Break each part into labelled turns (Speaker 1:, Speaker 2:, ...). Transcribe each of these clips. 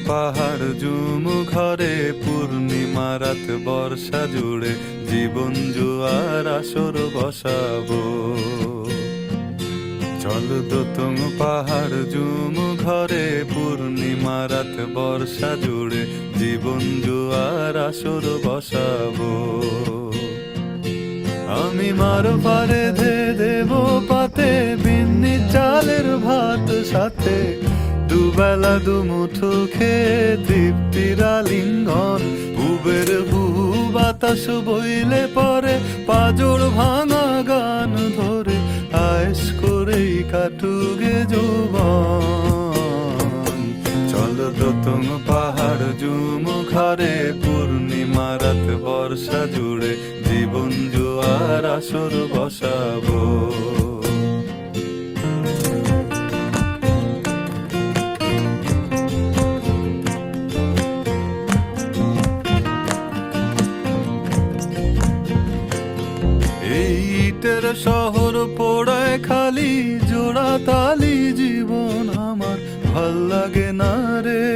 Speaker 1: পাহাড় জুম ঘরে পূর্ণিমা রাত বর্ষা জুড়ে জীবন জুয়ার আসর বসাবো। চল দোতং পাহাড় জুম ঘরে পূর্ণিমা রাত বর্ষা জুড়ে জীবন জুয়ার আসর বসাবো। আমি মার পারে ধে দেব পাতে বিন্নি চালের ভাত সাথে দুবেলা দুমুঠো খেয়ে তৃপ্তির আলিঙ্গন। উবের বহু বাতাস বইলে পরে পাজর ভাঙা গান ধরে আয়েস করেই কাটুগে যৌবন। চল দোতং পাহাড় জুম ঘরে পূর্ণিমা রাত বর্ষা জুড়ে জীবন জুয়ার আসর বসাবো। ইটের শহর পোড়ায় খালি জোড়া তালি জীবন আমার ভাল লাগে না রে।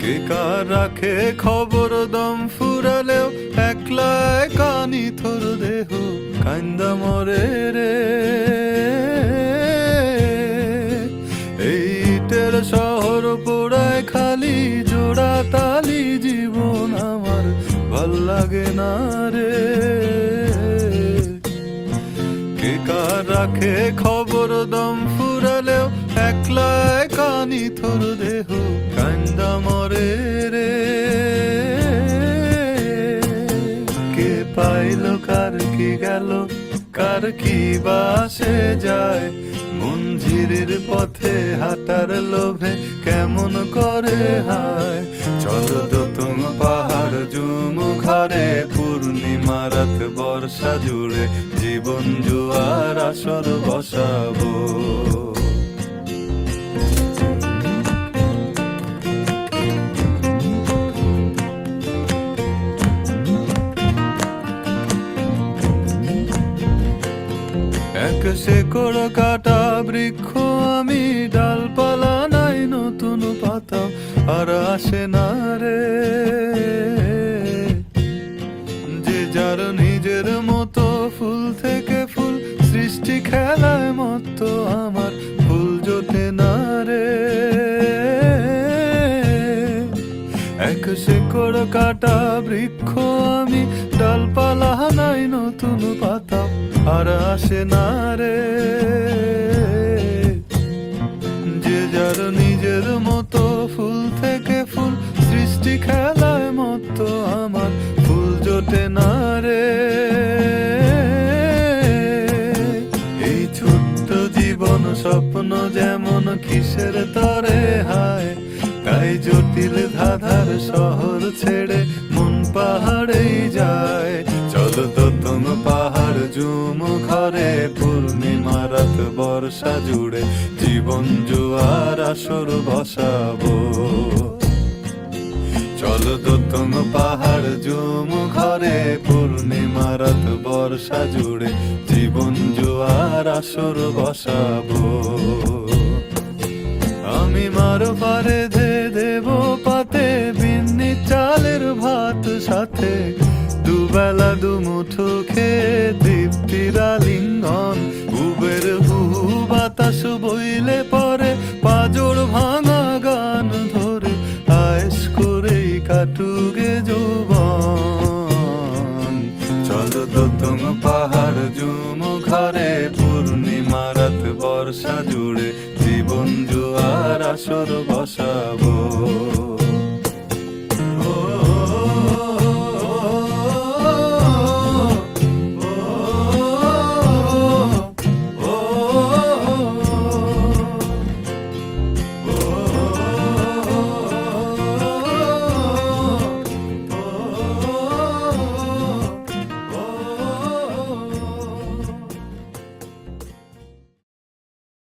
Speaker 1: কে কার রাখে খবর দম ফুরালেও একলা কানি থর দেহ কান্দা মরে রে। ইটের শহর পোড়ায় খালি জোড়া তালি জীবন আমার ভাল লাগে না রে। কে কার রাখে খবর দম ফুরালেও একলা কানি থর দেহ কান্দা মরে রে। কে পাইল কার কি গেল কার কি বাসে যায় মঞ্জিরের পথে হাঁটার লোভে কেমন করে হায়। চল দোতং পাহাড় জুম ঘরে পূর্ণিমা রাত বর্ষা জুড়ে জীবন জুয়ার আসর বসাবো। এক শেকড় কাটা বৃক্ষ আমি, ডালপালা নাই নতুন পাতা আর আসে না রে। যে যার নিজের মতো ফুল থেকে ফুল সৃষ্টি খেলায় মতো আমার ফুল জোটে না রে। এক শেকড় কাটা বৃক্ষ আমি, ডালপালা নাই নতুন পাতা আর আসে না রে। যে যার নিজের মতো ফুল থেকে ফুল সৃষ্টি খেলায় মতো আমার ফুল জোটে না রে। এই ছোট্ট জীবন স্বপ্ন যেমন কিসের তরে হায়, তাই জটিল ধাঁধার শহর ছেড়ে মন পাহাড়েই যায়। চল দোতং পাহাড় জুম ঘরে পূর্ণিমা রাত বর্ষা জুড়ে জীবন জুয়ার আসর বসাবো। চল দোতং পাহাড় জুম ঘরে পূর্ণিমা রাত বর্ষা জুড়ে জীবন জুয়ার আসর বসাবো। আমি মার পারে ধে দেব পাতে বিন্নি চালের ভাত সাথে দুবেলা দুমুঠো খেয়ে তৃপ্তির আলিঙ্গন। উবের বহু বাতাস বইলে পরে পাজর ভাঙা গান ধরে আয়েস করেই কাটুগে যৌবন। চল দোতং পাহাড় জুম ঘরে পূর্ণিমা রাত বর্ষা জুড়ে জীবন জুয়ার আসর বসাবো।